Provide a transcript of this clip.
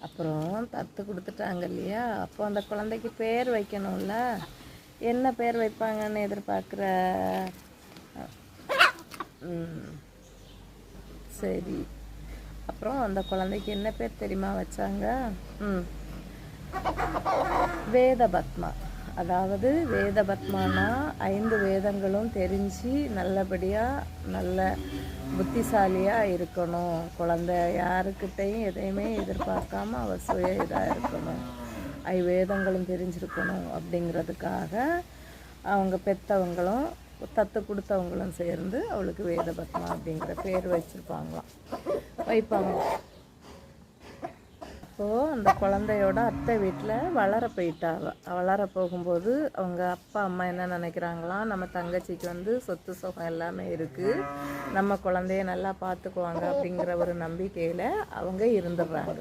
அப்புறம் தத்து கொடுத்துட்டாங்க இல்லையா, அப்போ அந்த குழந்தைக்கு பேர் வைக்கணும்ல. என்ன பேர் வைப்பாங்கன்னு எதிர்பார்க்குற? சரி, அப்புறம் அந்த குழந்தைக்கு என்ன பேர் தெரியுமா வச்சாங்க? வேதபத்மா. அதாவது வேதபத்மானா 5 வேதங்களும் தெரிஞ்சு நல்லபடியாக நல்ல புத்திசாலியாக இருக்கணும். குழந்தை யாருக்கிட்டையும் எதையுமே எதிர்பார்க்காம அவள் சுய இதாக இருக்கணும், வேதங்களும் தெரிஞ்சிருக்கணும் அப்படிங்கிறதுக்காக அவங்க பெற்றவங்களும் தத்து கொடுத்தவங்களும் சேர்ந்து அவளுக்கு வேதபத்மா அப்படிங்கிற பேர் வைப்பாங்க. அப்போது அந்த குழந்தையோட அத்தை வீட்டில் வளர போகும்போது அவங்க அப்பா அம்மா என்ன நினைக்கிறாங்களாம், நம்ம தங்கச்சிக்கு சொத்து சுகம் எல்லாமே இருக்குது, நம்ம குழந்தைய நல்லா பார்த்துக்குவாங்க அப்படிங்கிற ஒரு நம்பிக்கையில் அவங்க இருந்துடுறாங்க.